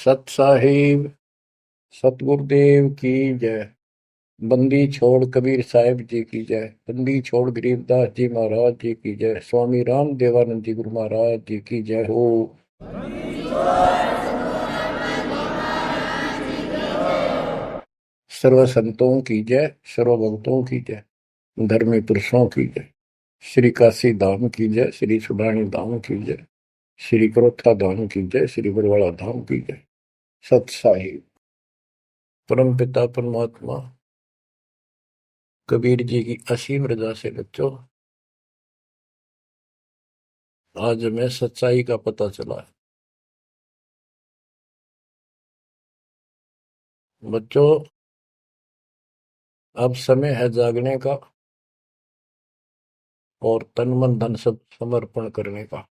सत साहिब सतगुरुदेव की जय। बंदी छोड़ कबीर साहिब जी की जय। बंदी छोड़ गरीबदास जी महाराज जी की जय। स्वामी राम देवानंद जी गुरु महाराज जी की जय हो। सर्व संतों की जय, सर्व भक्तों की जय, धर्मी पुरुषों की जय। श्री काशी धाम की जय, श्री सुडानी धाम की जय, श्री करोथा धाम की जय, श्री बरवाड़ा धाम की जय। सत साहिब परम पिता परमात्मा कबीर जी की असीम रजा से बच्चों आज हमें सच्चाई का पता चला है। बच्चों अब समय है जागने का और तन मन धन सब समर्पण करने का।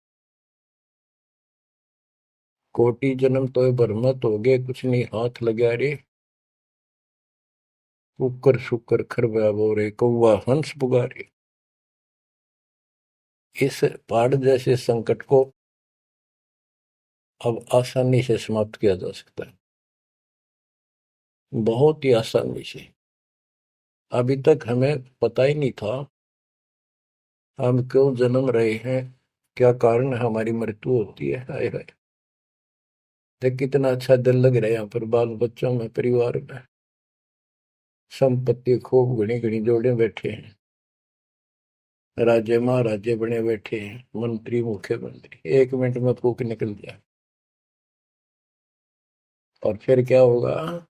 कोटि जन्म तो भरमत हो गए, कुछ नहीं हाथ लगा रे। कुकर शुकर खरबा बोरे, कौवा हंस पुगारे। इस पहाड़ जैसे संकट को अब आसानी से समाप्त किया जा सकता है, बहुत ही आसानी से। अभी तक हमें पता ही नहीं था हम क्यों जन्म रहे हैं, क्या कारण है हमारी मृत्यु होती है। हाय हाय, देख कितना अच्छा दिल लग रहा है यहाँ पर, बाल बच्चों में, परिवार में। संपत्ति खूब घनी घनी जोड़े बैठे हैं, राजे महाराजे बने बैठे हैं, मंत्री मुख्यमंत्री, 1 मिनट में फूक निकल जाए। और फिर क्या होगा?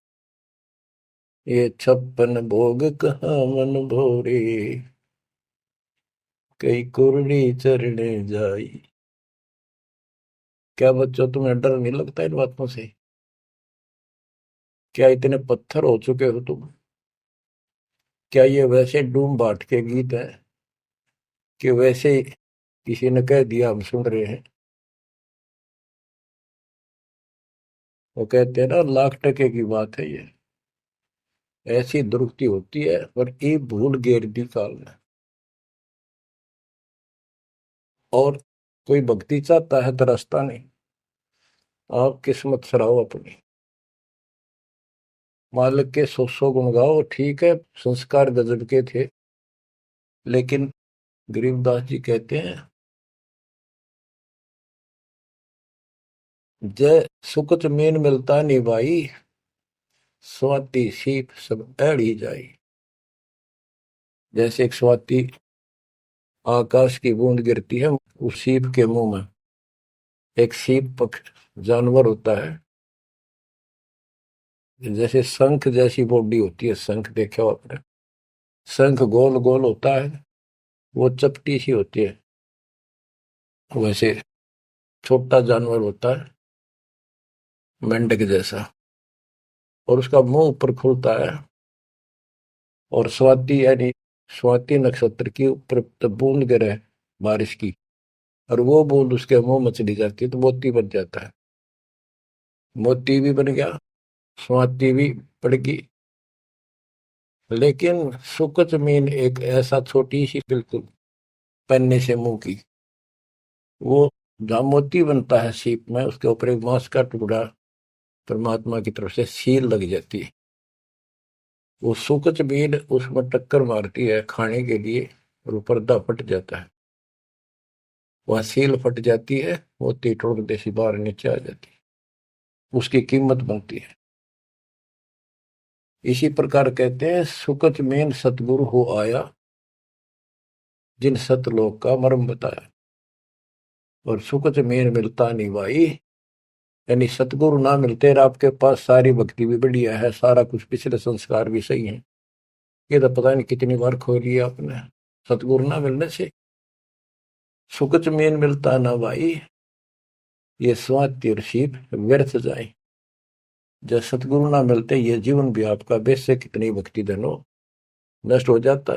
ये 56 भोग कहाँ मन भोरे, कई कुर्री चरणे जाई। क्या बच्चों तुम्हें डर नहीं लगता इन बातों से? क्या इतने पत्थर हो चुके हो तुम? क्या ये वैसे डूम बाट के गीत है कि वैसे ही किसी ने कह दिया हम सुन रहे हैं? वो कहते हैं ना, लाख टके की बात है ये। ऐसी दुरुक्ति होती है पर ये भूल गेर दी काल ने। और कोई भक्ति चाहता है तो रास्ता नहीं। आप किस्मत सराहो अपनी, मालिक के 100 गुण गाओ, ठीक है संस्कार गजब के थे। लेकिन गरीबदास जी कहते हैं, जय सुकच मेन मिलता नहीं भाई, स्वाति सीप सब एड़ी जाई। जैसे एक स्वाति आकाश की बूंद गिरती है उस सीप के मुंह में। एक सीप पक्ष जानवर होता है, जैसे शंख जैसी बॉडी होती है। शंख देखा हो आपने? शंख गोल गोल होता है, वो चपटी सी होती है। वैसे छोटा जानवर होता है, मेंढक जैसा, और उसका मुंह ऊपर खुलता है। और स्वाति यानी स्वाति नक्षत्र की ऊपर तब बूंद गिरे बारिश की, और वो बूंद उसके मुंह में चली जाती है तो मोती बन जाता है। मोती भी बन गया, स्वाति भी पड़ गई। लेकिन सुकच मीन एक ऐसा छोटी सी बिल्कुल पन्ने से मुंह की, वो जहाँ मोती बनता है सीप में, उसके ऊपर एक बांस का टुकड़ा परमात्मा की तरफ से सील लग जाती है। वो सुकच मीन उसमें टक्कर मारती है खाने के लिए, और वो पर्दा फट जाता है। वह सील फट जाती है, मोती टुकड़े से बाहर नीचे आ जाती है, उसकी कीमत बनती है। इसी प्रकार कहते हैं, सुकच मेन सतगुरु हो आया, जिन सतलोक का मर्म बताया। और सुकच मेन मिलता नहीं भाई, यानी सतगुरु ना मिलते और आपके पास सारी भक्ति भी बढ़िया है, सारा कुछ पिछले संस्कार भी सही है, ये तो पता नहीं कितनी बार खो लिया आपने। सतगुरु ना मिलने से सुकच मेन मिलता ना भाई, ये स्वाति और सीप व्यर्थ जाए। जब सतगुरु ना मिलते ये जीवन भी आपका वैसे कितनी भक्ति धन हो नष्ट हो जाता,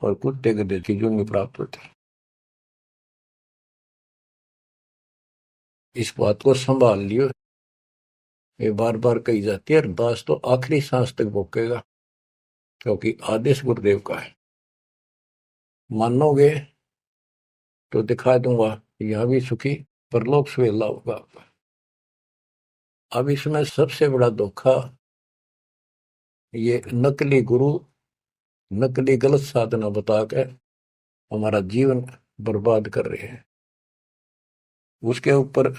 और कुत्ते गधे की जूनी प्राप्त होती। इस बात को संभाल लियो, ये बार बार कही जाती है, अरदास तो आखिरी सांस तक भोगेगा, क्योंकि आदेश गुरुदेव का है। मानोगे तो दिखा दूंगा यहाँ भी सुखी, परलोक सुहेला होगा आपका। अब इसमें सबसे बड़ा धोखा ये नकली गुरु, नकली गलत साधना बता के हमारा जीवन बर्बाद कर रहे हैं। उसके ऊपर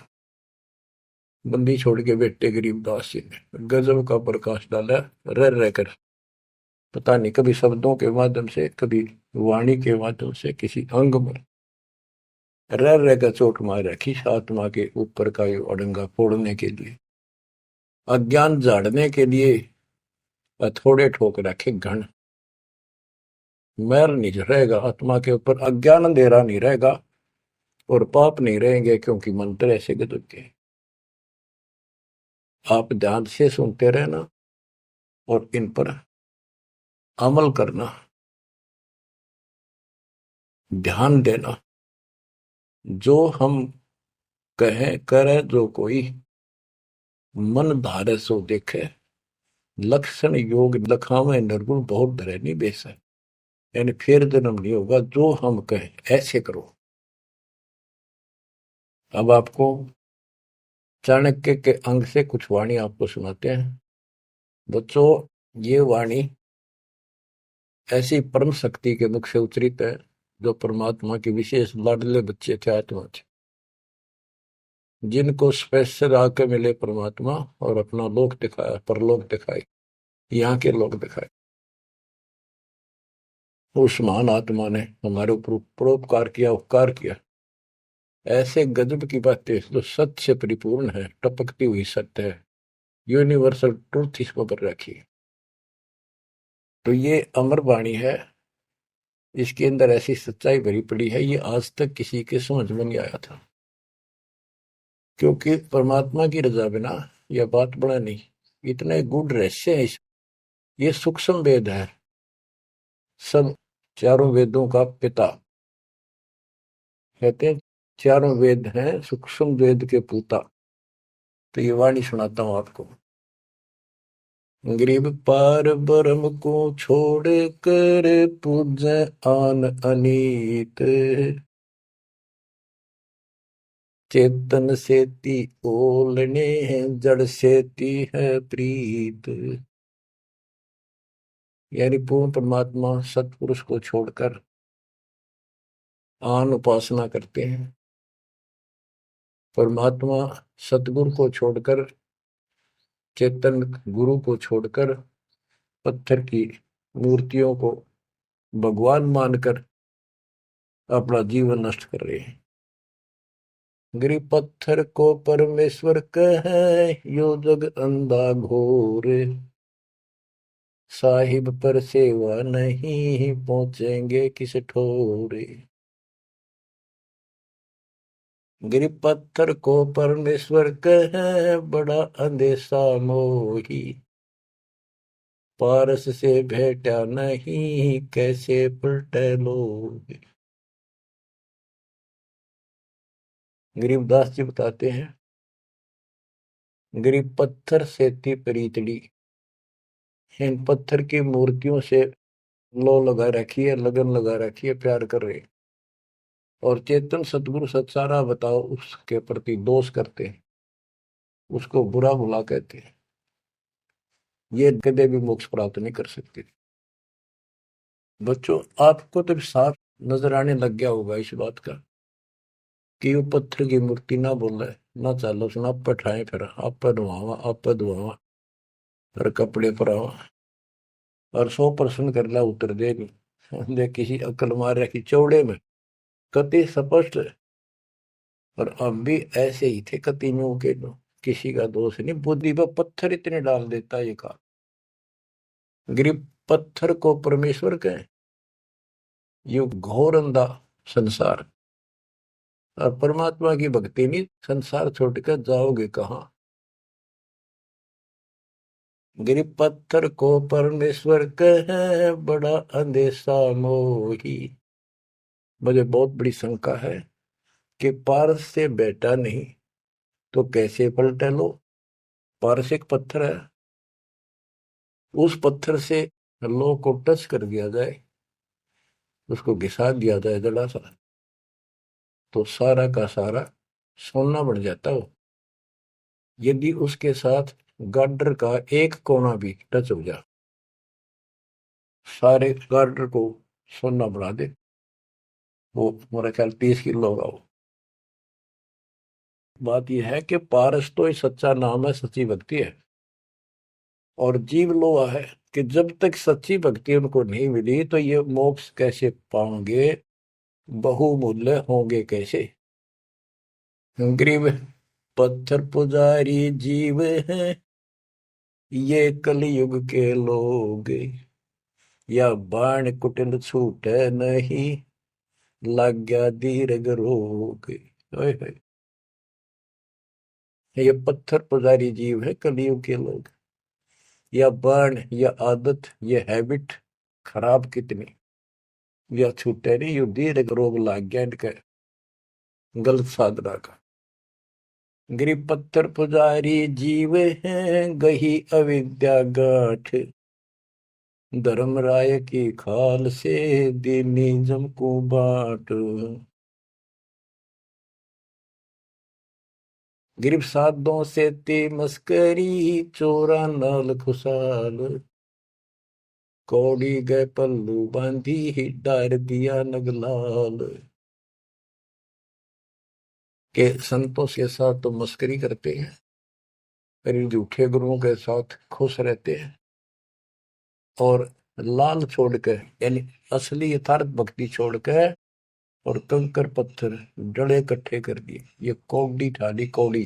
बंदी छोड़ के बेटे गरीबदास जी ने गजब का प्रकाश डाला, रह रहकर। पता नहीं कभी शब्दों के माध्यम से, कभी वाणी के माध्यम से, किसी अंग में रह रहकर चोट मार रखी आत्मा के ऊपर का ये अड़ंगा फोड़ने के लिए, अज्ञान झाड़ने के लिए। थोड़े ठोक रखे घन, मैल नहीं रहेगा आत्मा के ऊपर, अज्ञान अंधेरा नहीं रहेगा और पाप नहीं रहेंगे, क्योंकि मंत्र ऐसे गजब के। आप ध्यान से सुनते रहना और इन पर अमल करना, ध्यान देना। जो हम कहें करे जो कोई, मन धारे सो देखे, लक्षण योग लखावे निर्गुण बहुत धरे नहीं बेस है। यानी फिर जन्म नहीं होगा, जो हम कहें ऐसे करो। अब आपको चाणक्य के अंग से कुछ वाणी आपको सुनाते हैं। बच्चों, ये वाणी ऐसी परम शक्ति के मुख से उच्चरित है, जो परमात्मा के विशेष लाडले बच्चे थे, आत्मा थे, जिनको स्पेशल आके मिले परमात्मा और अपना लोक दिखाया, परलोक दिखाए, यहाँ के लोक दिखाए। उस महान आत्मा ने हमारे ऊपर परोपकार किया, उपकार किया। ऐसे गजब की बातें जो सत्य से परिपूर्ण है, टपकती हुई सत्य है, यूनिवर्सल ट्रूथ इसको पर रखी। तो ये अमर वाणी है, इसके अंदर ऐसी सच्चाई भरी पड़ी है, ये आज तक किसी के समझ में नहीं आया था। क्योंकि परमात्मा की रजा बिना यह बात बड़ा नहीं। इतने गूढ़ रहस्य है ये सूक्ष्म वेद है, सब चारों वेदों का पिता कहते हैं, चारों वेद हैं सूक्ष्म वेद के पूता। तो ये वाणी सुनाता हूं आपको। गरीब पार ब्रह्म को छोड़ कर पूजे आन अनीत, चेतन सेती ओलने जड़ सेती है प्रीत। यानी पूर्ण परमात्मा सतपुरुष को छोड़कर आन उपासना करते हैं, परमात्मा सतगुरु को छोड़कर, चेतन गुरु को छोड़कर पत्थर की मूर्तियों को भगवान मानकर अपना जीवन नष्ट कर रहे हैं। गरीब पत्थर को परमेश्वर कहे, यो जग अंधा घोर, साहिब पर सेवा नहीं पहुंचेंगे किस ठोरे। गरीब पत्थर को परमेश्वर कहे, बड़ा अंदेशा मोही, पारस से भेटा नहीं कैसे पलटे लोग। गरीबदास जी बताते हैं, गरीब पत्थर से थी प्रीतड़ी, इन पत्थर की मूर्तियों से लो लगा रखी है, लगन लगा रखी है, प्यार कर रहे। और चेतन सतगुरु सत्सारा बताओ उसके प्रति दोष करते हैं, उसको बुरा भुला कहते हैं। ये कदे भी मोक्ष प्राप्त नहीं कर सकते। बच्चों, आपको तो साफ नजर आने लग गया होगा इस बात का कि वो पत्थर की मूर्ति ना बोले, ना चालो सुना, आप पर ठाए, फिर आप पर धुआवा, आप पर धुआवा, फिर कपड़े पर आवा और 100% कर ला उतर दे नहीं। दे किसी अकल मार रखी चौड़े में, कति स्पष्ट। और अब भी ऐसे ही थे कतियों के, किसी का दोष नहीं, बुद्धि पर पत्थर इतने डाल देता ये का। गरीब पत्थर को परमेश्वर कहें, ये घोर अंधा संसार। और परमात्मा की भक्ति नहीं, संसार छोड़कर जाओगे कहाँ। गरीब पत्थर को परमेश्वर कहे, बड़ा अंदेशा मोही। मुझे बहुत बड़ी शंका है कि पारस से बेटा नहीं तो कैसे पलटे लो। पारस एक पत्थर है, उस पत्थर से लो को टच कर दिया जाए, उसको घिसा दिया जाए जड़ा सा, तो सारा का सारा सोना बन जाता हो। यदि उसके साथ गार्डर का एक कोना भी टच हो जाए, सारे गार्डर को सोना बना दे, वो मेरा ख्याल 30 किलो होगा वो। बात यह है कि पारस तो ही सच्चा नाम है, सच्ची भक्ति है। और जीव लोहा है कि जब तक सच्ची भक्ति उनको नहीं मिली तो ये मोक्ष कैसे पाएंगे, बहुमूल्य होंगे कैसे। गरीब पत्थर पुजारी जीव हैं ये कलयुग के लोग, या बाण कुटिल छूटे नहीं, लग गया दीर्घ रोग। ओए होए, ये पत्थर पुजारी जीव है कलयुग के लोग, या बाण या आदत, ये हैबिट खराब कितनी, या छूटे नहीं, यू दीर्घ रोग लग गया इनके गलत साधना का। गरीब पत्थर पुजारी जीव हैं गही अविद्या गाठ, धर्मराय की खाल से दीनिज्म को बाट। गिरफ साधों से ते मस्करी, चोरा नाल खुशाल, कौड़ी गए पल्लू बांधी ही डार दिया नगलाल। के संतों के साथ तो मस्करी करते हैं, पर इन झूठे गुरुओं के साथ खुश रहते हैं, और लाल छोड़कर यानी असली यथार्थ भक्ति छोड़कर और कंकर पत्थर डले इकट्ठे कर दिए, ये कौड़ी ठाली कौड़ी।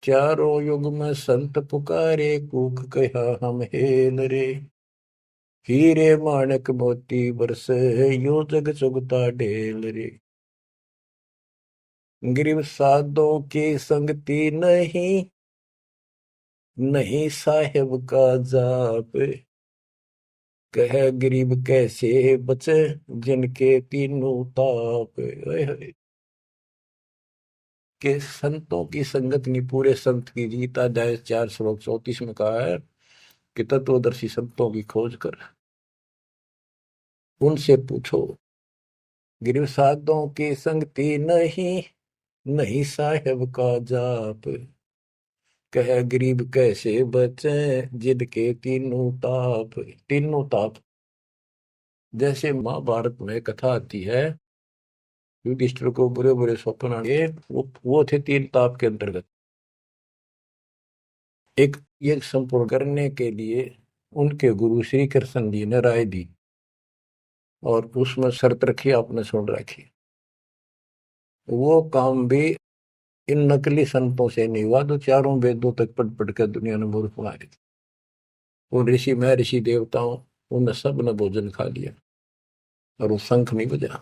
चारों युग में संत पुकारे, कूक कहा हम हेल रे, हीरे माणक मोती बरसे, यो जग चुगता ढेल रे। गिरव साधों की संगति नहीं, नहीं साहेब का जाप, कह गरीब कैसे बचे जिनके तीनों ताप। ओए होए, के संतों की संगत नहीं, पूरे संत की जीत। अध्याय 4 श्लोक 34 में कहा है कि तत्वदर्शी संतों की खोज कर उनसे पूछो। गिरव साधों की संगति नहीं, नहीं साहेब का जाप, कह गरीब कैसे बचे जिनके तीनों ताप। तीनों ताप, जैसे महाभारत में कथा आती है, युधिष्ठिर को बुरे बुरे स्वप्न आए, वो थे 3 ताप के अंतर्गत। एक ये संपूर्ण करने के लिए उनके गुरु श्री कृष्ण जी ने राय दी, और उसमें शर्त रखी, आपने सुन रखी। वो काम भी इन नकली संतों से नहीं हुआ तो चारों वेदों तक पढ़ पढ़ कर दुनिया ने मूर्ख बना दी। उन ऋषि महर्षि देवताओं, उन सब ने भोजन खा लिया, और वो शंख नहीं बजा।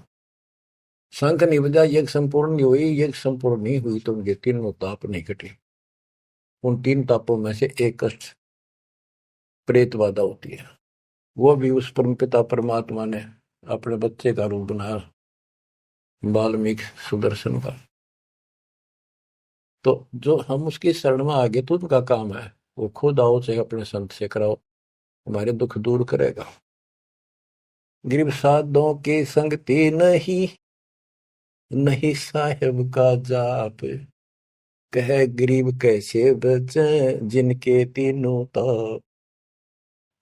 शंख नहीं बजा, यज्ञ संपूर्ण नहीं हुई, यज्ञ संपूर्ण नहीं हुई तो उनके तीनों ताप नहीं कटे। उन 3 तापों में से एक कष्ट प्रेत बाधा होती है, वो भी उस परमपिता परमात्मा ने अपने बच्चे का रूप बनाया, वाल्मीकि सुदर्शन का। तो जो हम उसकी शरण में आगे तो उनका काम है, वो खुद आओ चाहे अपने संत से कराओ, हमारे दुख दूर करेगा। गिरब साधों की संगति नहीं, नहीं साहेब का जाप, कह गरीब कैसे बचे जिनके तीनों ताप।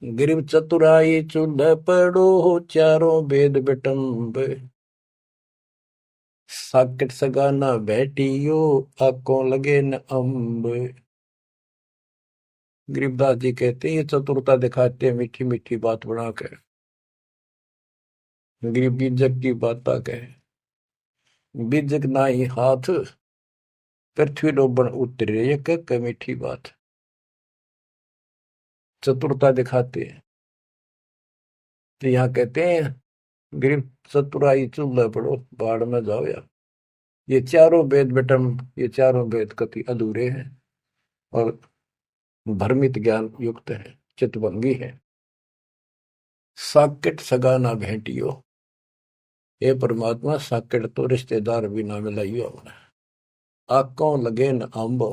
गिरब चतुराई चूल्हे पड़ो, चारों वेद बिटम्ब, साकट सगाना बैठियो, आंखों लगे न अम्ब। गरीबदास जी कहते हैं ये चतुरता दिखाते हैं मीठी मीठी बात बनाकर, गरीब बीजक की बात कहे, बीजक ना ही हाथ, पृथ्वी डोबन उतरे, ये कह मीठी बात। चतुरता दिखाते हैं, तो यहाँ कहते हैं गरीब चतुराई चूल्हा पड़ो, बाढ़ में जाओ यार। ये चारों वेद बेटम, ये चारों वेद कति अधूरे हैं और भ्रमित ज्ञान युक्त है, चितभंगी है। साकेट सगा ना भेंटियो, हे परमात्मा साकेट तो रिश्तेदार भी ना मिलाइयो हमने। आंखों लगे न आंब,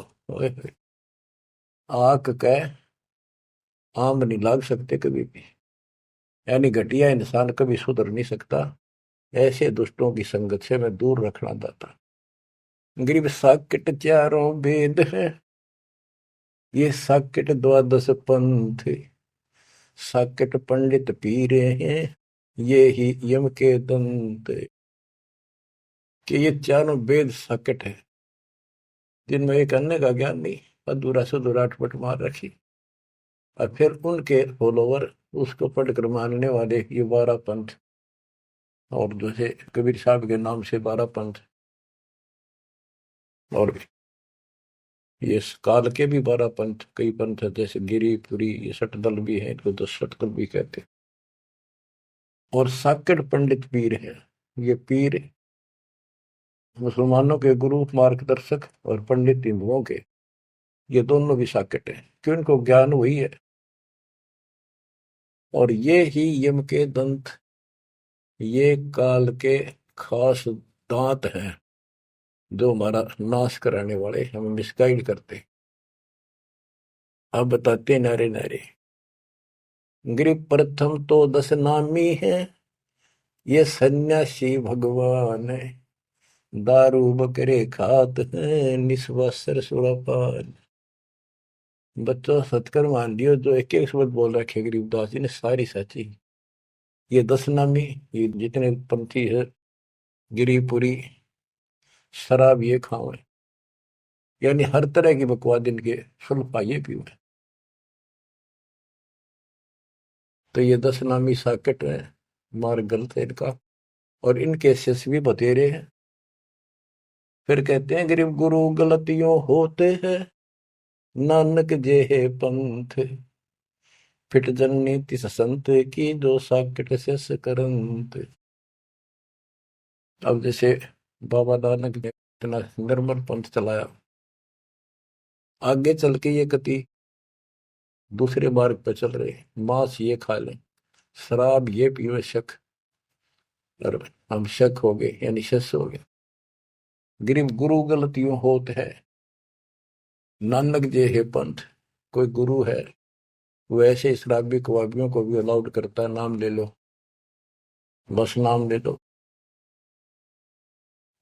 आंख कह आम नहीं लाग सकते कभी भी, यानी घटिया इंसान कभी सुधर नहीं सकता। ऐसे दुष्टों की संगत से मैं दूर रखना चाहता। गरीब साकेट चारों वेद है, ये साकेट द्वादश पंथ, साकेट पंडित पीरे हैं, ये ही यम के दंत। कि ये चारों वेद साकेट है, जिनमें एक अन्य का ज्ञान नहीं, अधूरा सुधूरा अटपट मार रखी, और फिर उनके फॉलोवर उसको पढ़कर मानने वाले ये 12 पंथ, और जैसे कबीर साहब के नाम से 12 पंथ, और ये काल के भी 12 पंथ, कई पंथ है, जैसे गिरिपुरी, ये सटदल भी है, इनको 10 सटदल भी कहते हैं। और साकेट पंडित पीर है, ये पीर मुसलमानों के गुरु मार्गदर्शक और पंडित हिंदुओं के, ये दोनों भी साकेट है, क्यों इनको ज्ञान वही है। और ये ही यम के दंत, ये काल के खास दांत हैं, जो हमारा नाश कराने वाले, हमें मिसगाइड करते। अब बताते नारे नारे, गिरि प्रथम तो 10 नामी है, ये सन्यासी भगवान है, दारू बकरे खात हैं, निस्वासर सुरापान। बच्चों सत्कर मान लियो, जो एक एक शब्द बोल रखे गरीबदास जी ने सारी सच्ची। ये 10 नामी, ये जितने पंथी है, गिरिपुरी, शराब ये खाओ, यानी हर तरह की बकवाद इनके सुन पाइए पीओ। तो ये 10 नामी साकेट है, मार्ग गलत है इनका, और इनके शिष्य भी बतेरे हैं। फिर कहते हैं गरीब गुरु गलतियों होते हैं, नानक जे है पंथ, फिट जननी तिस संत की, जो साकेट शिष्य करंत। अब जैसे बाबा नानक ने इतना निर्मल पंथ चलाया, आगे चल के ये कति दूसरे मार्ग पर चल रहे, मांस ये खा लें, शराब ये पीवे, शक, और हम शक हो गए, यानी शिष्य हो गए। गरीब गुरु गलतियों होत है, नानक जे है पंथ, कोई गुरु है वो ऐसे शराबी कबाबियों को भी अलाउड करता है, नाम ले लो, बस नाम ले लो।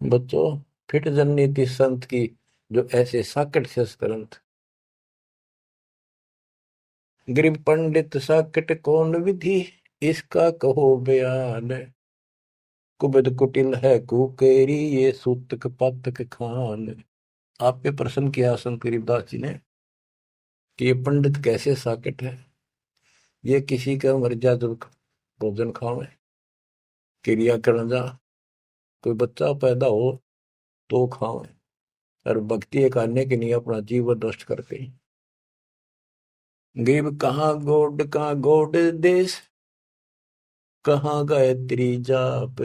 बच्चों फिट जननीति संत की, जो ऐसे साकट से ग्रंथ, गरीब पंडित साकट कौन विधि, इसका कहो बयान, कुबद कुटिल है कुकेरी, ये सूतक पातक खान। आप पे प्रश्न किया संत गरीबदास जी ने कि ये पंडित कैसे साकट है, ये किसी का मर्यादा भोजन खावे, क्रिया करना जा, कोई बच्चा पैदा हो तो खावे, और भक्ति करने के लिए अपना जीवन नष्ट करते हैं। गरीब कहाँ गोड देश, कहाँ गायत्री जाप,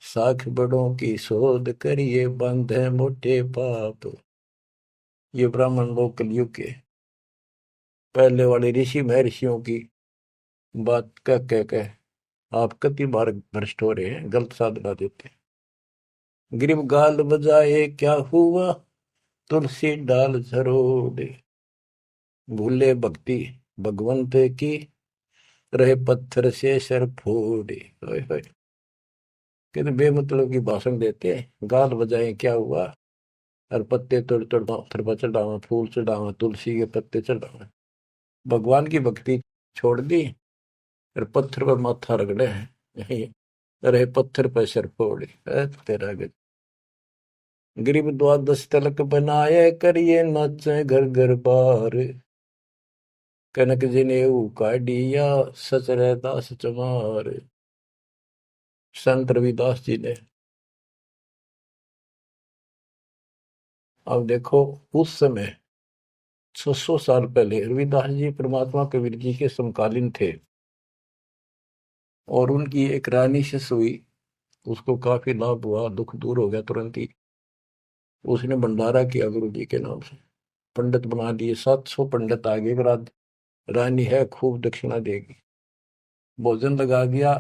साख बड़ों की शोध करिए, बंधे मोटे पाप। ये ब्राह्मण लोग कलयुग के पहले वाले ऋषि महर्षियों की बात कह आप कति बार भ्रष्ट हो रहे हैं, गलत साधना देते हैं। गरीब गाल बजाए क्या हुआ, तुलसी डाल झरोड़े, भूले भक्ति भगवंत की, रहे पत्थर से सर फोड़े। कहते बेमतलब की भाषण देते, गाल बजाए क्या हुआ, और पत्ते तोड़ तोड़ पत्थर पर चढ़ावा, फूल चढ़ावा, तुलसी के पत्ते चढ़ावा, भगवान की भक्ति छोड़ दी, और पत्थर पर माथा रगड़े हैं, रहे पत्थर पर सर फोड़े। तेरा गज गरीब द्वादश तलक बनाए, करिए नाचे घर घर बार, कनक जनेऊ काढ़िया, सच रहदास चमार। संत रविदास जी ने, अब देखो उस समय 600 साल पहले रविदास जी परमात्मा कबीर जी के समकालीन थे, और उनकी एक रानी शिष्य हुई, उसको काफी लाभ हुआ, दुख दूर हो गया तुरंत ही। उसने भंडारा किया गुरु जी के नाम से, पंडित बना दिए, 700 पंडित आगे, रानी है खूब दक्षिणा देगी, भोजन लगा दिया,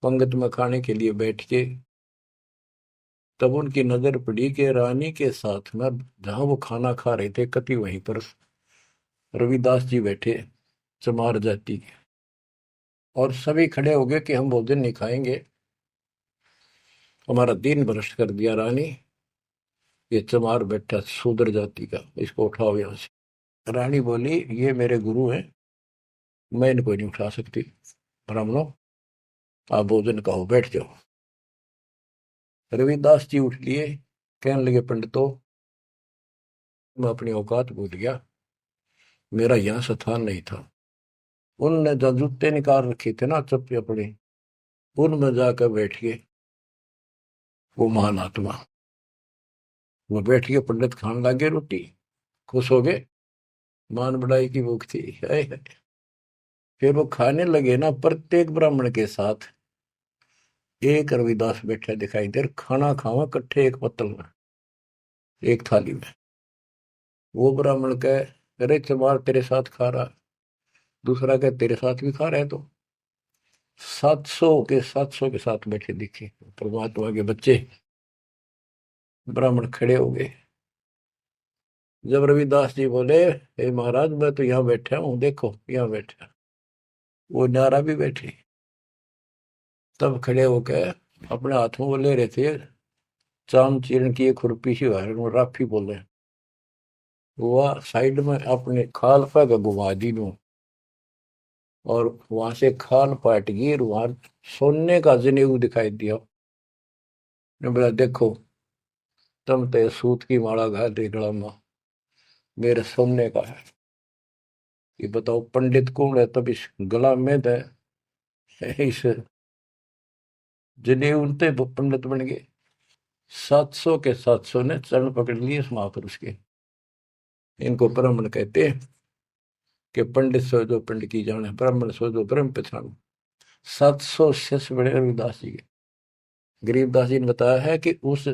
पंगत में खाने के लिए बैठ के, तब उनकी नजर पड़ी कि रानी के साथ में जहां वो खाना खा रहे थे, कति वहीं पर रविदास जी बैठे, चमार जाति के, और सभी खड़े हो गए कि हम भोजन नहीं खाएंगे, हमारा दिन भ्रष्ट कर दिया रानी, ये चमार बैठा शूद्र जाति का, इसको उठाओ यहां से। रानी बोली ये मेरे गुरु हैं, मैं इनको नहीं उठा सकती। ब्राह्मणों आप भोजन कहो, बैठ जाओ। रविदास जी उठ लिए, कहने लगे पंडितों मैं अपनी औकात भूल गया, मेरा यहाँ स्थान नहीं था। उनने जो जूते निकाल रखे थे ना चप्पे अपने, उनमें जाकर बैठ गए वो महान आत्मा। वो बैठ के पंडित खाने लगे रोटी, खुश हो गए, मान बढ़ाई की भूख थी। हाय हाय। फिर वो खाने लगे ना, प्रत्येक ब्राह्मण के साथ एक रविदास बैठा दिखाई दे, खाना खावा इकट्ठे एक पत्तल में, एक थाली में। वो ब्राह्मण कहे अरे चमार तेरे साथ खा रहा, दूसरा कहे तेरे साथ भी खा रहे, तो 700 के साथ बैठे दिखे परमात्मा के बच्चे। ब्राह्मण खड़े हो गए। जब रविदास जी बोले हे महाराज मैं तो यहाँ बैठा हूँ, देखो यहाँ बैठा, वो नारा भी बैठे। तब खड़े होकर अपने हाथ में वो ले रहे थे चाम चीरण की एक खुरपी सी राफी बोले, वो साइड में अपने खाल पर घुमा दी नू, और वहां से खाल पाट गई, वहां सोने का जनेऊ दिखाई दिया। ने बोला देखो तुम तो सूत की माला घा दे गला में, मेरे सोने का है। ये बताओ पंडित कौन है, तब इस गला में दे इस जनेऊ ते पंडित बन गए। 700 के 700 ने चरण पकड़ लिए इस महापुरुष के। इनको ब्राह्मण कहते हैं कि पंडित सो जो पंडित की जाने, ब्राह्मण सो जो ब्रह्म पहचान। 700 शिष्य बड़े रविदास जी के। गरीबदास जी ने बताया है कि उस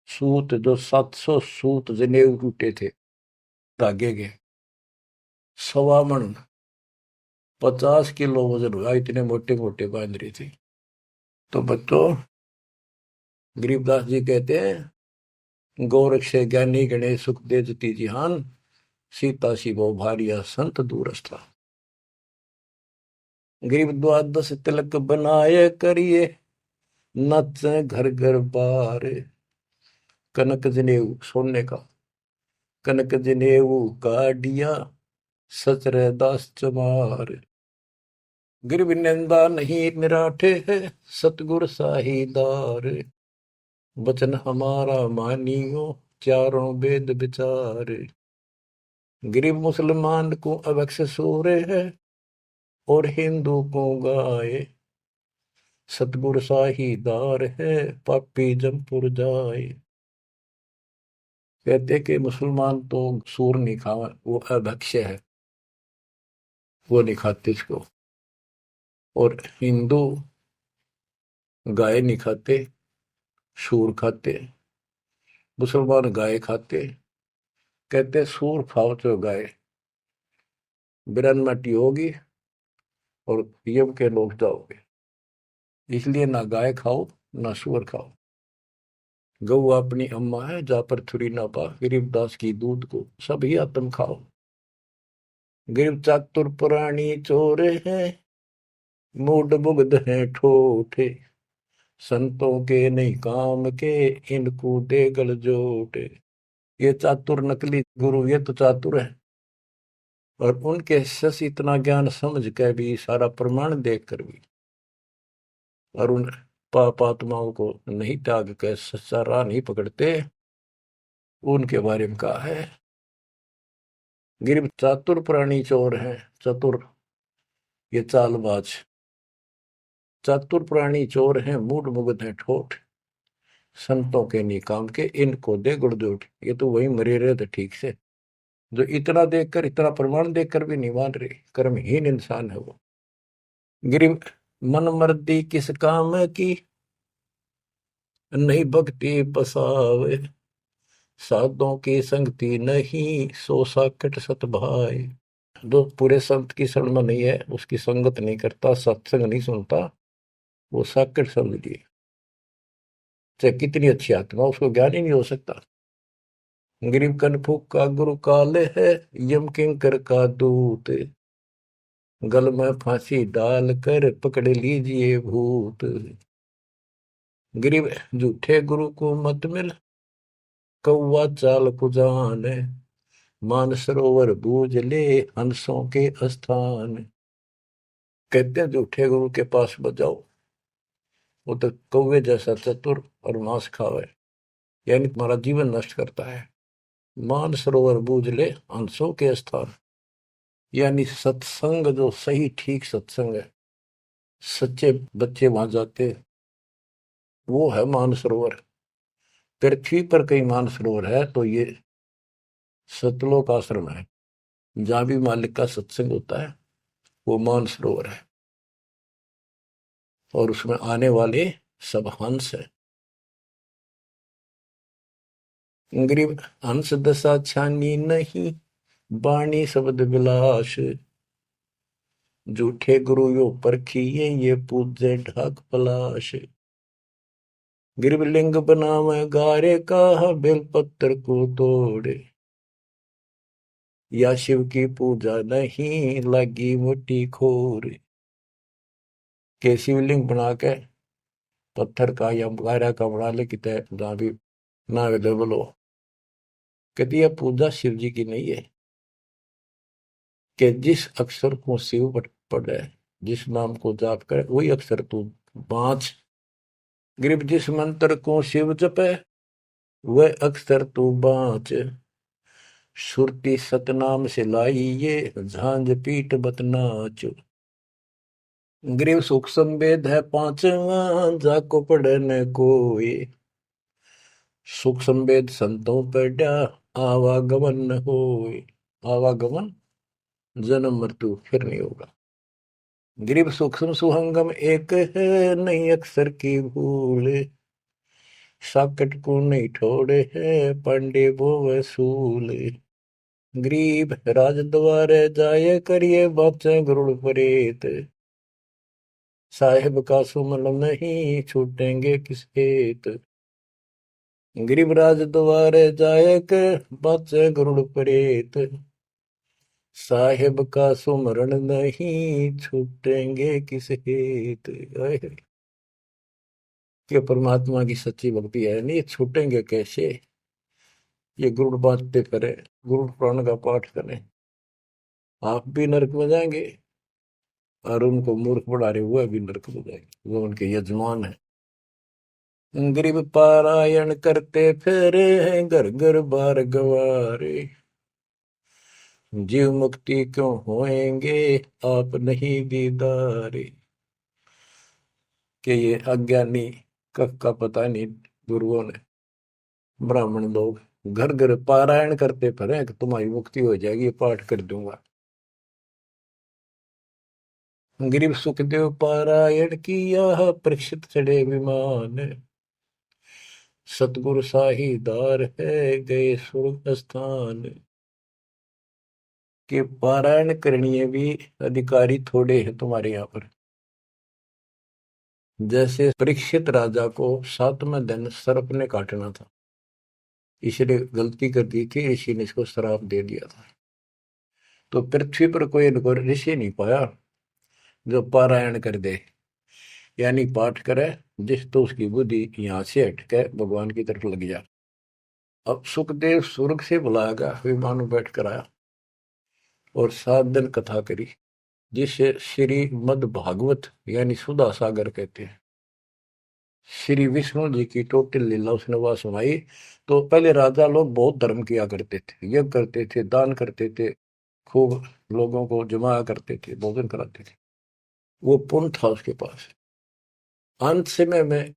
सूत जो 700 सूत जनेऊ टूटे थे धागे के, 1.25 मन 50 किलो वजन हुआ, इतने मोटे मोटे बांध रही थी। तो बच्चों गरीबदास जी कहते हैं गोरख से ज्ञानी गणेश सुख दे जती जिहान, सीता शिवो भारिया संत दूरस्थ। गरीब द्वादश तिलक बनाए करिए, नच घर घर बार। कनक जनेऊ सोने का, कनक जनेऊ काडिया सचरे दास चमार। गिरव निंदा नहीं निराठे है, सतगुर साहीदार। वचन हमारा मानियो, चारों वेद विचार। गरीब मुसलमान को अवक्ष सूरे है, और हिंदू को गाए। सतगुर साहीदार है, पापी जमपुर जाए। कहते कि मुसलमान तो सूर नहीं खावा, वो अभक्ष्य है, वो नहीं खाते इसको। और हिंदू गाय नहीं खाते, सूर खाते। मुसलमान गाय खाते। कहते सूर खाओ तो गाय बिरन मटी होगी और यम के लोग जाओगे, इसलिए ना गाय खाओ ना सूअर खाओ। गऊ अपनी अम्मा है, जा पर थुरी ना पा, गरीबदास की दूध को सभी आत्म खाओ। गरीब चातुर पुरानी चोर है, मूड मुग्ध है ठोठे। संतों के नहीं काम के, इनको दे गल जोटे। ये चातुर नकली गुरु ये तो चातुर है, और उनके शिष्य इतना ज्ञान समझ के भी, सारा प्रमाण देख कर भी, और उन पाप आत्माओं को नहीं त्याग के सच्चा राह नहीं पकड़ते। उनके बारे में कहा है गिर चातुर प्राणी चोर है। चतुर ये चालबाज, चातुर प्राणी चोर हैं, मूड मुग्ध है ठोठ। संतों के निकाम के, इनको दे गुड़जोट। ये तो वही मरे रहे थे ठीक से, जो इतना देखकर, इतना प्रमाण देखकर भी नहीं मान रहे, कर्महीन इंसान है वो। गिरी मन मर्दी किस काम की, नहीं भक्ति पसावे। साधों की संगति नहीं, सो साकट सत भाई। जो पूरे संत की शरण में नहीं है, उसकी संगत नहीं करता, सत्संग नहीं सुनता, वो साकट समझ लिए। चाहे कितनी अच्छी आत्मा, उसको ज्ञान ही नहीं हो सकता। गरीब कनफूक का गुरु काले है, यम किंकर का दूत। गल में फांसी डाल कर पकड़ लीजिए भूत। गरीब झूठे गुरु को मत मिल, कौवा चाल कुजान, मानसरोवर बूझ ले हंसों के स्थान। कहते हैं झूठे गुरु के पास बजाओ, वो तो कौवे जैसा चतुर और मांस खावे, यानी तुम्हारा जीवन नष्ट करता है। मानसरोवर बूझ ले हंसों के स्थान, यानी सत्संग जो सही ठीक सत्संग है, सच्चे बच्चे वहां जाते, वो है मानसरोवर। पृथ्वी पर कई मानसरोवर है तो ये सतलोक आश्रम है, जहां भी मालिक का सत्संग होता है वो मानसरोवर है, और उसमें आने वाले सब हंस है। गरीब हंस दशा छानी नहीं, बाणी शब्द विलास। झूठे गुरु यो परखिए, ये पूजे ढाक पलाश। गिरब लिंग बनावे गारे का, बेलपत्र को तोड़े। या शिव की पूजा नहीं, लगी मोटी खोर। के शिवलिंग बना के पत्थर का या गारा का बना ले, कितने जहां भी ना अवेलेबल हो, कहती यह पूजा शिव जी की नहीं है। कि जिस अक्षर को शिव पढ़े, जिस नाम को जाप करे, वही अक्षर तू बाँच। ग्रीब जिस मंत्र को शिव जपे, वह अक्षर तू बाँच। सुरती सतनाम से लाई ये, झांझ पीठ बतनाच। ग्रीव सुख संवेद है पांचवा, जाको पढ़े न कोई। सुख संवेद संतों पढ़ा, आवागमन न होए। आवागमन जन्म मृत्यु फिर नहीं होगा। गरीब सूक्ष्म सुहंगम एक है, नहीं अक्षर की भूल। साकट को नहीं ठोड़े है, पांडे वो वसूल। गरीब राज द्वारे जाए, करिए बातें गरुड़ परेत। साहेब का सुमन नहीं, छूटेंगे किस हेत। गरीब राज द्वारे जाए, कर बातें गरुड़ परेत। साहेब का सुमरण नहीं, छूटेंगे किस हेत। कि परमात्मा की सच्ची भक्ति है नहीं, छूटेंगे कैसे। ये गुरुड़ बातें करें, गुरुड़ पुराण का पाठ करें, आप भी नरक में जाएंगे, और उनको मूर्ख बना रहे हुए भी नरक में जाएंगे, वो उनके यजमान है। गरीब पारायण करते फिरे हैं, घर घर बार गवारे। जीव मुक्ति क्यों होएंगे, आप नहीं दीदारे। कि ये अज्ञानी कफ का पता नहीं, गुरुओं ने, ब्राह्मण लोग घर घर पारायण करते फिरे कि तुम्हारी मुक्ति हो जाएगी, पाठ कर दूंगा। गरीब सुखदेव पारायण किया, परीक्षित चढ़े विमान। सतगुरु साहीदार है, गए स्वर्ग स्थान। के पारायण करनी भी अधिकारी थोड़े हैं तुम्हारे यहाँ पर। जैसे परीक्षित राजा को 7वें दिन सर्प ने काटना था, इसने गलती कर दी थी, ऋषि ने इसको श्राप दे दिया था। तो पृथ्वी पर कोई इनको ऋषि नहीं पाया जो पारायण कर दे, यानी पाठ करे, जिस तो उसकी बुद्धि यहाँ से हटके भगवान की तरफ लग जा। अब सुखदेव स्वर्ग से बुलाया गया, विमान में बैठ कर आया और 7 दिन कथा करी, जिसे श्री मद भागवत यानी सुधा सागर कहते हैं। श्री विष्णु जी की टोटल लीला उसने वह सुनाई। तो पहले राजा लोग बहुत धर्म किया करते थे, यज्ञ करते थे, दान करते थे, खूब लोगों को जमाया करते थे, भोजन कराते थे, वो पुण्य था उसके पास। अंत समय में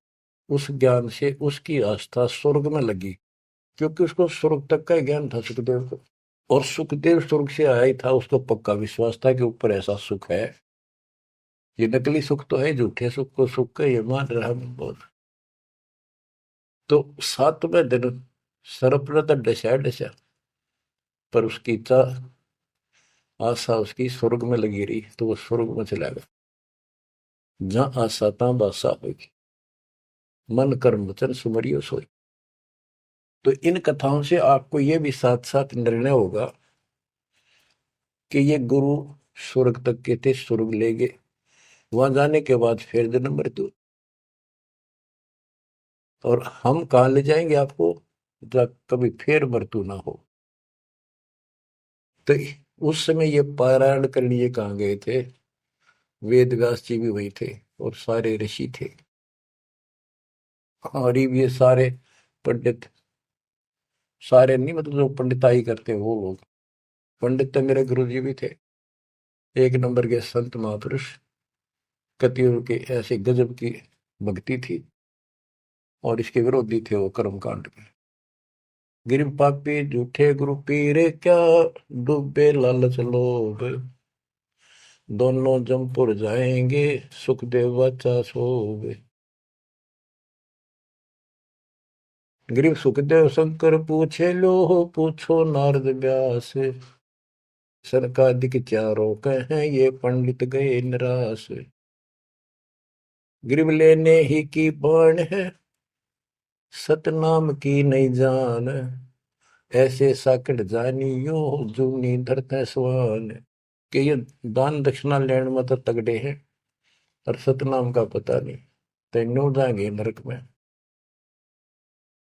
उस ज्ञान से उसकी आस्था स्वर्ग में लगी, क्योंकि उसको स्वर्ग तक का ज्ञान था सुखदेव को। और सुखदेव स्वर्ग से आया ही था, उसको पक्का विश्वास था कि ऊपर ऐसा सुख है। ये नकली सुख तो है, झूठे सुख को सुख का ये मान रहा बहुत। तो 7वें दिन सर्प ने तो डसा डसा, पर उसकी इच्छा आशा उसकी स्वर्ग में लगी रही, तो वो स्वर्ग में चला गया। जहां आशा तहां बासा होगी, मन कर्म वचन सुमरियो सोई। तो इन कथाओं से आपको ये भी साथ साथ निर्णय होगा कि ये गुरु स्वर्ग तक के थे, स्वर्ग ले गए, वहां जाने के बाद फिर जन्म मृत्यु। और हम कहाँ ले जाएंगे आपको, जब कभी फिर मृत्यु ना हो। तो उस समय ये पारायण करने ये कहाँ गए थे? वेद व्यास जी भी वही थे और सारे ऋषि थे, और ये सारे पंडित, सारे नहीं मतलब जो पंडिताई करते वो लोग। पंडित तो मेरे गुरु जी भी थे, एक नंबर के संत महापुरुष। कतियों की ऐसी गजब की भक्ति थी, और इसके विरोधी थे वो कर्मकांड में। गिर पापी झूठे गुरु पीरे क्या, डूबे लालच लोभ, दोनों जमपुर जाएंगे, सुखदेव वाचा सोवे। ग्रीव सुखदेव शंकर पूछे लो, पूछो नारद व्यास, सरकादिक चारों कहें ये पंडित गए निराश। ग्रीव लेने ही की बाण है, सतनाम की नहीं जान, ऐसे साकट जानियो, जूनी धरते स्वान। कि ये दान दक्षिणा लेने में तो तगड़े हैं, और सतनाम का पता नहीं, तेनों जाएंगे नरक में।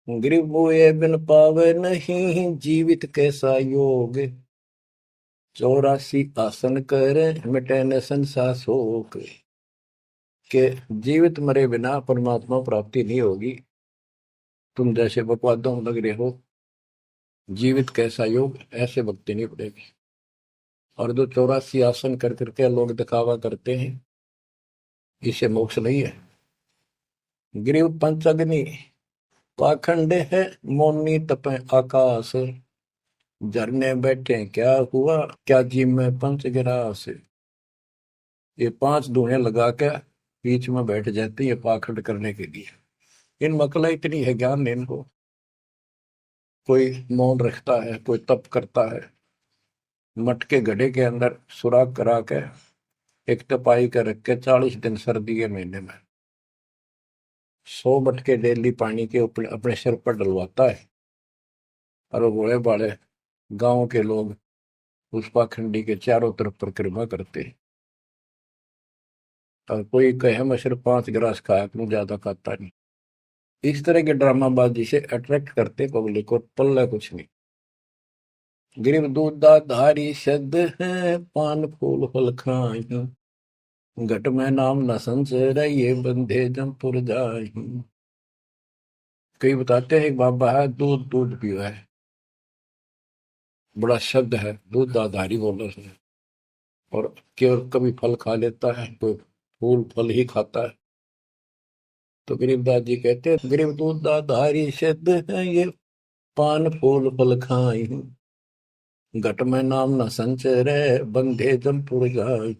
ग्रीव बोए बिन पावे नहीं, जीवित कैसा योग, 84 आसन करे, मिटे न संसार शोक। के जीवित मरे बिना परमात्मा प्राप्ति नहीं होगी। तुम जैसे बकवादों में लग रहे हो, जीवित कैसा योग, ऐसे भक्ति नहीं पड़ेगी। और जो 84 आसन कर करके लोग दिखावा करते हैं, इसे मोक्ष नहीं है। ग्रीव पंचअग्नि पाखंड है, मौनी तपे आकाश, झरने बैठे क्या हुआ, क्या जी में पंच गिरास। ये 5 धुएं लगा के बीच में बैठ जाते हैं पाखंड करने के लिए। इन मकला इतनी है ज्ञान नहीं इनको। कोई मौन रखता है, कोई तप करता है, मटके घड़े के अंदर सुराख करा के एक तपाई कर रख के 40 दिन सर्दी के महीने में 100 मटके डेली पानी के ऊपर अपने सिर पर डलवाता है, और वो बड़े बड़े गांव के लोग उस पाखंडी के चारों तरफ परिक्रमा करते हैं। और कोई कहे मैं सिर्फ 5 गिलास खाया करूं, ज्यादा खाता नहीं। इस तरह के ड्रामाबाजी से अट्रैक्ट करते पब्लिक को, पल्ला कुछ नहीं। गिरिव दूधा धारी शब्द है, पान फूल फल खाई, घट में नाम न संचर, ये बंधे जमपुर जाई। कई बताते हैं एक बाबा है, दूध दूध पिया है, बड़ा शब्द है, दूध दाधारी बोल रहे हैं। और केवल कभी फल खा लेता है, कोई फूल फल ही खाता है। तो गरीबदास जी कहते हैं, गरीब दूध दाधारी शब्द है, ये पान फूल फल खाई, घट में नाम न संचरे, बंधे जमपुर जाई।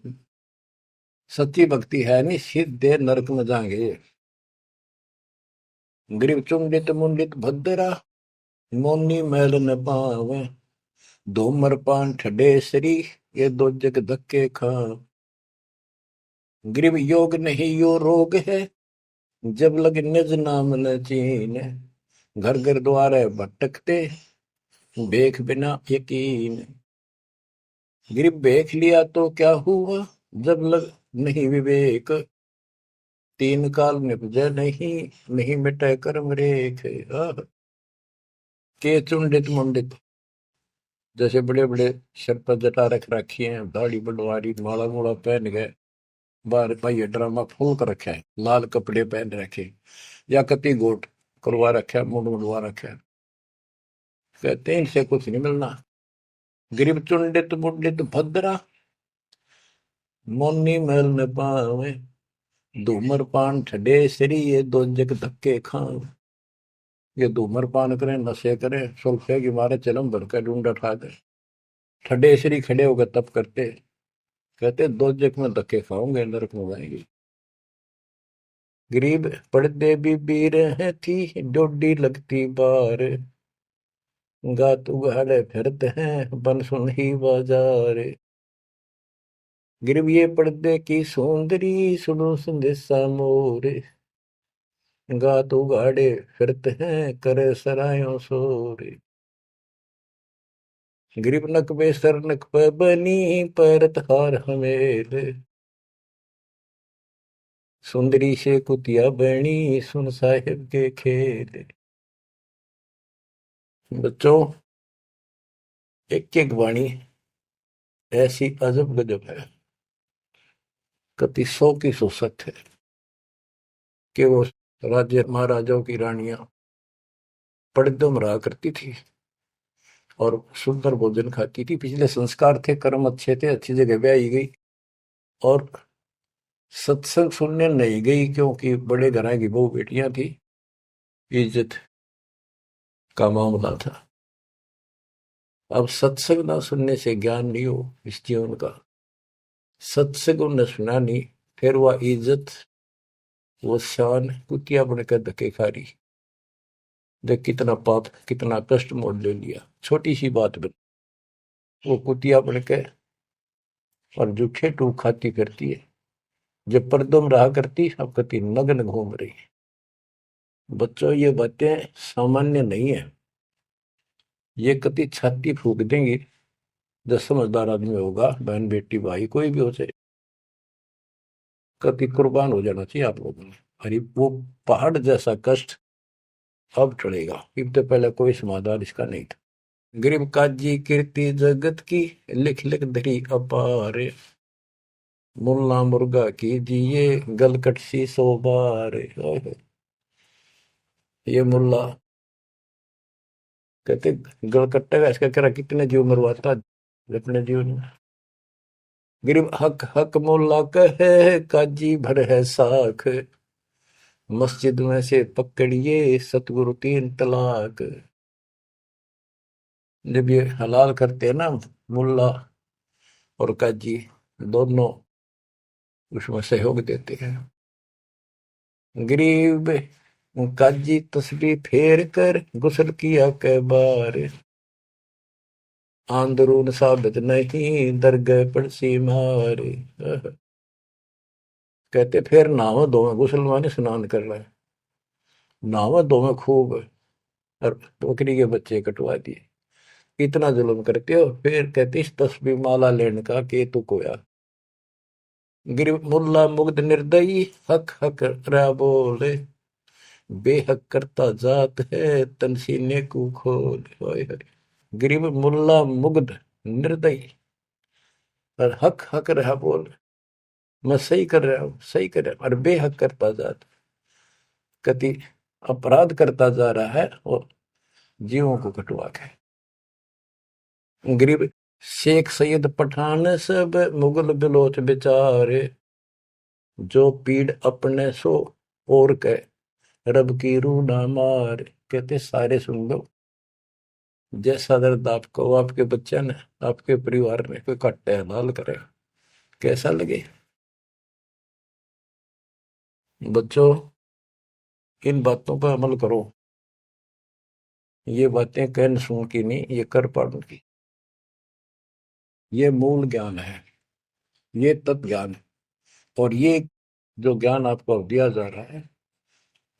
सच्ची भक्ति है नहीं, सीधे नरक में जाएंगे। ग्रीव चुंडित मुंडित भद्रा, मोनी मैल न पावे, धूमर पान ठडेसरी, ये दो जग धक्के खा। ग्रीव योग नहीं यो रोग है, जब लग निज नाम न चीन, घर घर द्वारे भटकते, बेख बिना यकीन। ग्रीव बेख लिया तो क्या हुआ, जब लग नहीं विवेक, 3 काल निपजे नहीं, नहीं मिटे कर्म रेख। के चुंडित मुंडित, जैसे बड़े बड़े सर पर जटा रख रखी है, दाढ़ी बड़वारी, माला मूला पहन गए, बाहर भाई ड्रामा फूल कर रखा है, लाल कपड़े पहन रखे, या कति गोट करवा रखा है, मुंड मुंडवा रखा है। कहते हैं इनसे कुछ नहीं मिलना। गरीब चुंडित मुंडित भद्रा, मोनी मैल न पावे, धूमर पान ठडे सरी, ये दो जग धक्के खाओ। ये धूमर पान करें, नशे करें, सुल्फे की मारे चलम भर कर ढूंढ उठा दे, ठडे सरी खड़े होकर तप करते, कहते 2 जग में धक्के खाओगे, नरक में जाएंगे। गरीब पड़ते भी बीर है थी, डोडी लगती बार, गात उगाड़े फिरते हैं, बन सुन ही बाजार। गरीब ये पर्दे की सुंदरी, सुनो संदेशा मोर, गात उगाड़े फिरते हैं, करे सरायों शोर। गरीब नक पे सर नक पे बनी, पैरत हार हमेल, सुंदरी से कुतिया बनी, सुन साहिब के खेल। बच्चों, एक एक वाणी ऐसी अजब गजब है, कति सौ की सौ सत्य है कि वो राज्य महाराजाओं की रानियां पड़दम रहा करती थी और सुंदर भोजन खाती थी। पिछले संस्कार थे, कर्म अच्छे थे, अच्छी जगह ब्याही गई और सत्संग सुनने नहीं गई क्योंकि बड़े घरां की बहू बेटियां थी, इज्जत का मामला था। अब सत्संग ना सुनने से ज्ञान नहीं हो इस जीवन का, सत्संग उन्हें सुना नहीं, फिर वह इज्जत वो शान कुतिया बनकर धक्के खा रही। देख कितना पाप, कितना कष्ट मोल ले लिया छोटी सी बात बन, वो कुतिया बन के और जूठे टूक खाती करती है। जब परदम रहा करती अब कति नग्न घूम रही। बच्चों, ये बातें सामान्य नहीं है, ये कति छाती फूक देंगी। जो समझदार आदमी होगा, बहन बेटी भाई कोई भी हो जाए, कति कुर्बान हो जाना चाहिए आप लोगों ने। अरे वो पहाड़ जैसा कष्ट अब टलेगा, इससे पहले कोई समाधान इसका नहीं था। गरीब काजी कीर्ति जगत की, लिख लिख धरी अपार, मुल्ला मुर्गा कीजिए गलकट सी सो बार। ये मुल्ला कहते गलकट्टे का इसका करा कितने जीव मरवाता अपने जीवन में। गरीब हक हक मुल्ला कहे काजी भर है साख, मस्जिद में से पकड़िए सतगुरु 3 तलाक। जब ये हलाल करते हैं ना मुल्ला और काजी दोनों, उसमें सहयोग देते हैं। गरीब काजी तस्बीह फेर कर गुस्ल किया कै बार, आंदरून साबित नहीं दरगह पड़सी मार। कहते फिर नहावा धोवे, गुस्ल माने स्नान कर रहे हैं, नहावा धोवे खूब और बकरी के बच्चे कटवा दिए। इतना जुल्म करते हो, फिर कहते इस तस्बीह माला लेने का के तू कोया। गिर मुल्ला मुग्ध निर्दयी हक हक रहा बोले, बेहक करता जात है तन सीने को खोल। गरीब मुल्ला मुग्ध निर्दयी और हक हक रहा बोल, मैं सही कर रहा हूं, सही कर रहा हूं, और बेहक करता जात, कति अपराध करता जा रहा है और जीवों को कटवा के। गरीब शेख सैयद पठान सब मुगल बिलोच बेचारे, जो पीड़ अपने सो और कह रब की रूह ना मार। कहते सारे सुन लो, जैसा दर्द आपको आपके बच्चे ने, आपके परिवार में कोई कट्टे हलाल करे, कैसा लगे। बच्चों, इन बातों पर अमल करो। ये बातें कहन सुन की नहीं, ये कर पाड़न की। ये मूल ज्ञान है, ये तत्व ज्ञान है, और ये जो ज्ञान आपको दिया जा रहा है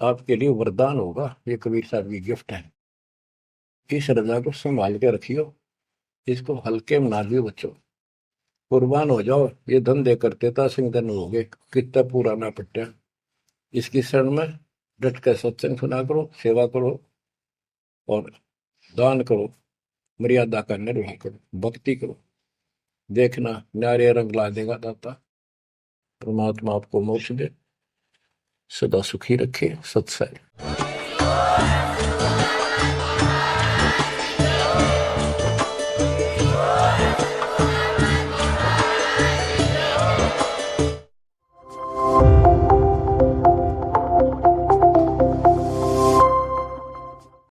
आपके लिए वरदान होगा। ये कबीर साहब की गिफ्ट है। इस रजा को संभाल के रखियो, इसको हल्के में ना दियो बच्चों, कुर्बान हो जाओ। ये धंधे करते था सिंह धन हो गए, कितना पूरा ना पट्टा। इसकी शरण में डट कर सत्संग सुना करो, सेवा करो और दान करो, मर्यादा का निर्वाह करो, भक्ति करो। देखना न्यारे रंग ला देगा दाता। परमात्मा आपको मोक्ष दे, सदा सुखी रखे। सत्संग।